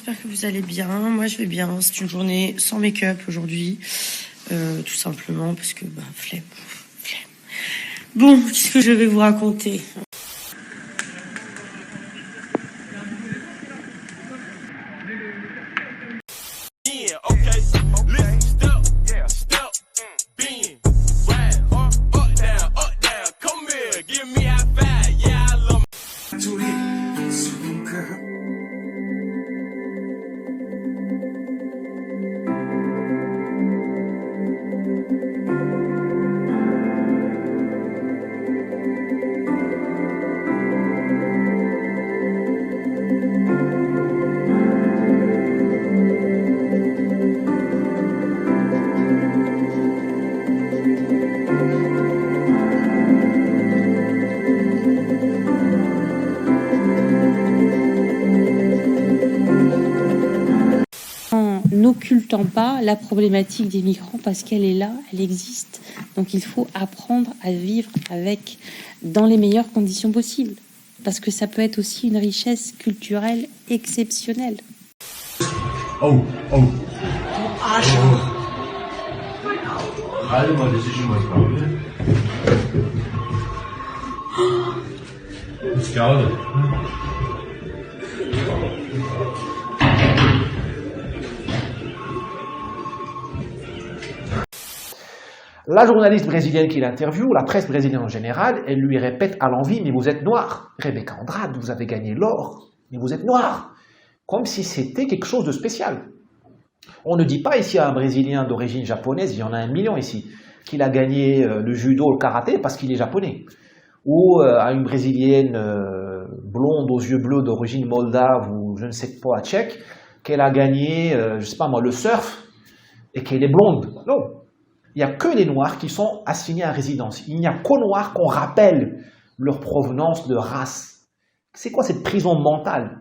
j'espère que vous allez bien. Moi, je vais bien. C'est une journée sans make-up aujourd'hui. Tout simplement parce que, flemme. Bon, qu'est-ce que je vais vous raconter ? N'occultant pas la problématique des migrants parce qu'elle est là, elle existe. Donc il faut apprendre à vivre avec dans les meilleures conditions possibles. Parce que ça peut être aussi une richesse culturelle exceptionnelle. La journaliste brésilienne qui l'interviewe, la presse brésilienne en général, elle lui répète à l'envi « Mais vous êtes noir. Rebecca Andrade, vous avez gagné l'or, mais vous êtes noir. » Comme si c'était quelque chose de spécial. On ne dit pas ici à un Brésilien d'origine japonaise, il y en a 1 million ici, qu'il a gagné le judo, le karaté parce qu'il est japonais. Ou à une Brésilienne blonde aux yeux bleus d'origine moldave ou je ne sais pas, tchèque, qu'elle a gagné, je sais pas moi, le surf et qu'elle est blonde. Non. Il n'y a que les Noirs qui sont assignés à résidence. Il n'y a qu'aux Noirs qu'on rappelle leur provenance de race. C'est quoi cette prison mentale ?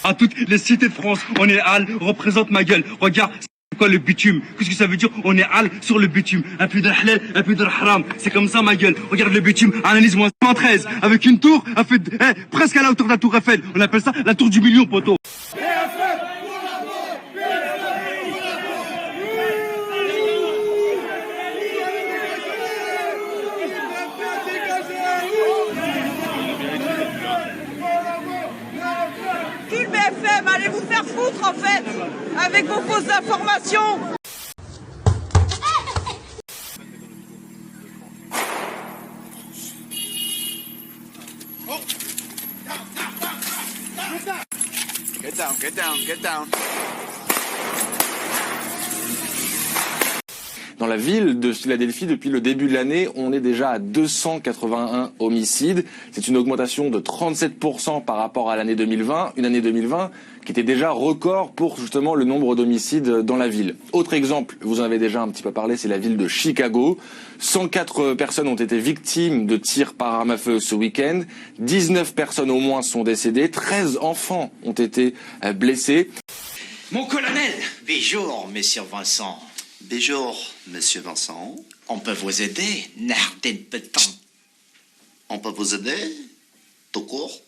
À toutes les cités de France, on est Al, représente ma gueule. Regarde, c'est quoi le bitume? Qu'est-ce que ça veut dire? On est Al sur le bitume. Un peu de halal, un peu de haram. C'est comme ça ma gueule. Regarde le bitume, analyse-moi 113. Avec une tour, presque à la hauteur de la tour Eiffel. On appelle ça la tour du million, poteau. BFM, allez vous faire foutre en fait, avec vos fausses informations. Get down, get down, get down. Dans la ville de Philadelphie, depuis le début de l'année, on est déjà à 281 homicides. C'est une augmentation de 37% par rapport à l'année 2020, une année 2020 qui était déjà record pour justement le nombre d'homicides dans la ville. Autre exemple, vous en avez déjà un petit peu parlé, c'est la ville de Chicago. 104 personnes ont été victimes de tirs par arme à feu ce week-end. 19 personnes au moins sont décédées. 13 enfants ont été blessés. Mon colonel! Bonjour, monsieur Vincent. Bonjour, monsieur Vincent. On peut vous aider, Nardine Pétan. On peut vous aider? Tout court?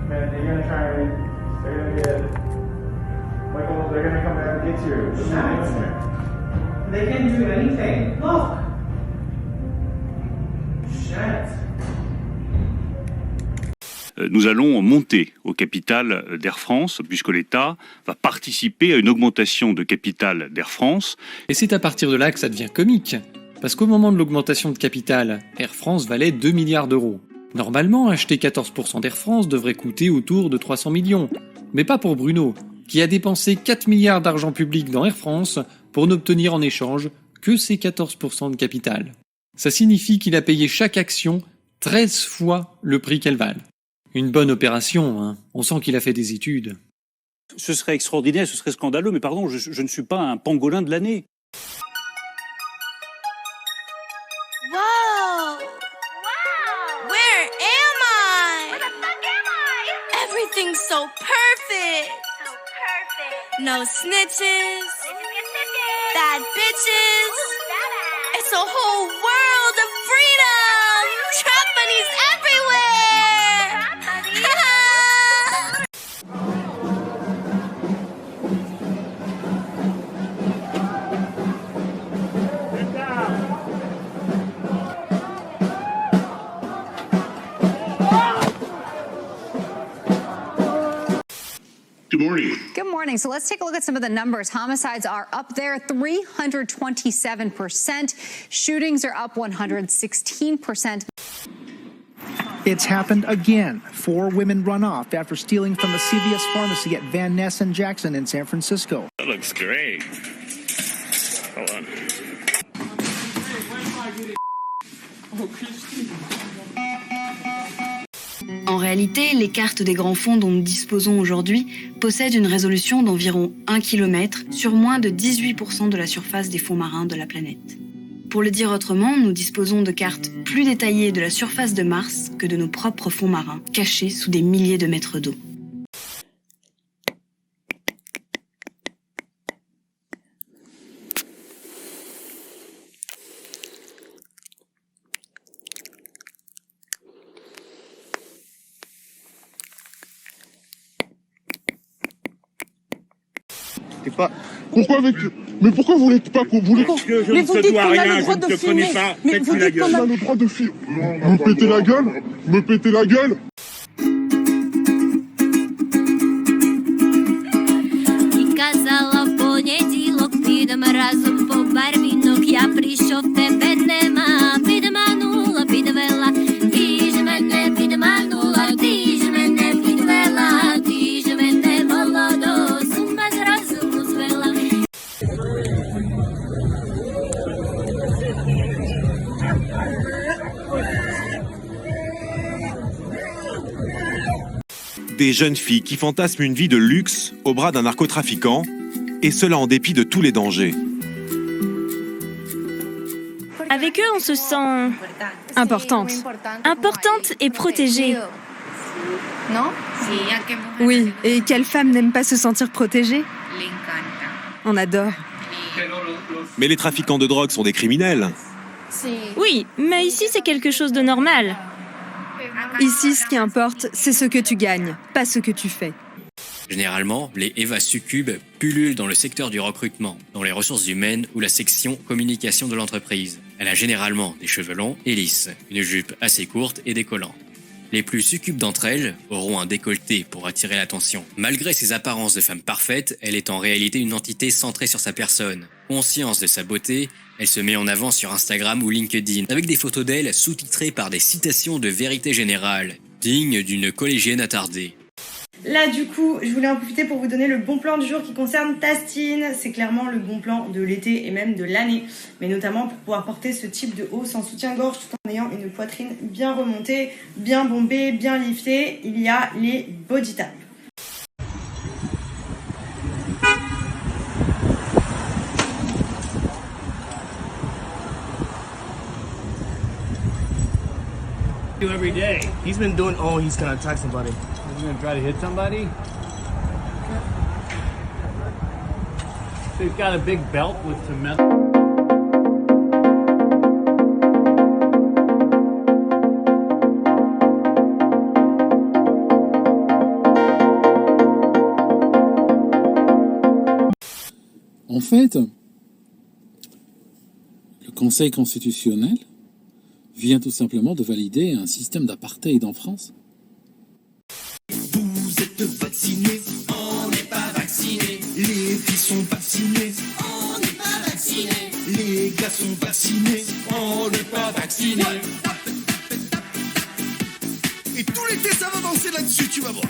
Man, they're gonna try and they're gonna get Michael, they're gonna come back and get you. They can do anything. Look. Shit. Nous allons monter au capital d'Air France, puisque l'État va participer à une augmentation de capital d'Air France. Et c'est à partir de là que ça devient comique. Parce qu'au moment de l'augmentation de capital, Air France valait 2 milliards d'euros. Normalement, acheter 14% d'Air France devrait coûter autour de 300 millions. Mais pas pour Bruno, qui a dépensé 4 milliards d'argent public dans Air France pour n'obtenir en échange que ses 14% de capital. Ça signifie qu'il a payé chaque action 13 fois le prix qu'elle valent. Une bonne opération, hein. On sent qu'il a fait des études. Ce serait extraordinaire, ce serait scandaleux, mais pardon, je ne suis pas un pangolin de l'année. Wow! no snitches, bad bitches. It's a whole world of freedom. Trap bunnies everywhere. Good morning. Good morning. So let's take a look at some of the numbers. Homicides are up there 327%. Shootings are up 116%. It's happened again. 4 women run off after stealing from a CVS pharmacy at Van Ness and Jackson in San Francisco. That looks great. Hold on. En réalité, les cartes des grands fonds dont nous disposons aujourd'hui possèdent une résolution d'environ 1 km sur moins de 18% de la surface des fonds marins de la planète. Pour le dire autrement, nous disposons de cartes plus détaillées de la surface de Mars que de nos propres fonds marins, cachés sous des milliers de mètres d'eau. Pas... Pourquoi Mais pourquoi vous voulez pas qu'on vous les... Parce que je ne te dois rien, je ne te connais pas, faites la gueule. On a le droit de filmer. Me péter la gueule. Me péter la gueule. І казала в понеділок, підемо разом по барвінок. Я прийшов, тебе нема, підманула, підвела. Ти ж мене підманула, ти ж мене підвела. Ти ж мене молодо, з ума зразу звела. Des jeunes filles qui fantasment une vie de luxe au bras d'un narcotrafiquant, et cela en dépit de tous les dangers. Avec eux, on se sent importante. Importante et protégée. Non? Oui, et quelle femme n'aime pas se sentir protégée? On adore. Mais les trafiquants de drogue sont des criminels. Oui, mais ici c'est quelque chose de normal. Ici, ce qui importe, c'est ce que tu gagnes, pas ce que tu fais. Généralement, les Eva succubes pullulent dans le secteur du recrutement, dans les ressources humaines ou la section communication de l'entreprise. Elle a généralement des cheveux longs et lisses, une jupe assez courte et décollant. Les plus succubes d'entre elles auront un décolleté pour attirer l'attention. Malgré ses apparences de femme parfaite, elle est en réalité une entité centrée sur sa personne. Conscience de sa beauté, elle se met en avant sur Instagram ou LinkedIn, avec des photos d'elle sous-titrées par des citations de vérité générale, dignes d'une collégienne attardée. Là, du coup, je voulais en profiter pour vous donner le bon plan du jour qui concerne Tastine. C'est clairement le bon plan de l'été et même de l'année. Mais notamment pour pouvoir porter ce type de haut sans soutien-gorge tout en ayant une poitrine bien remontée, bien bombée, bien liftée. Il y a les body taps. Every day. He's been doing, oh, he's gonna attack somebody. He's gonna try to hit somebody? So he's got a big belt with some metal. En fait, le Conseil constitutionnel vient tout simplement de valider un système d'apartheid en France. Vous êtes vaccinés, on n'est pas vaccinés. Les filles sont vaccinées, on n'est pas vaccinés. Les gars sont vaccinés, on n'est pas vaccinés. Et tout l'été ça va danser là-dessus, tu vas voir.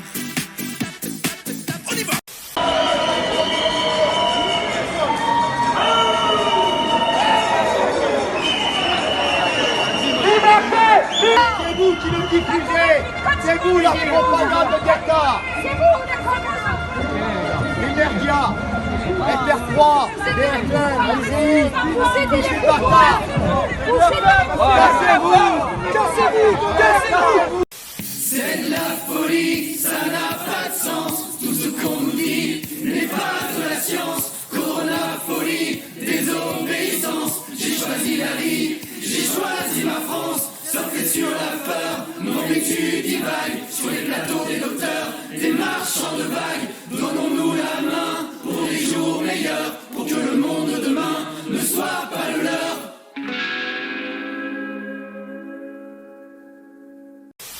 On y va. C'est vous qui le diffusez. C'est vous la propagande d'État. C'est vous la Les merdias, FR3, BFM, allez-y. Poussez pas ça. Cassez-vous. Cassez-vous. Cassez-vous. C'est de la folie, ça n'a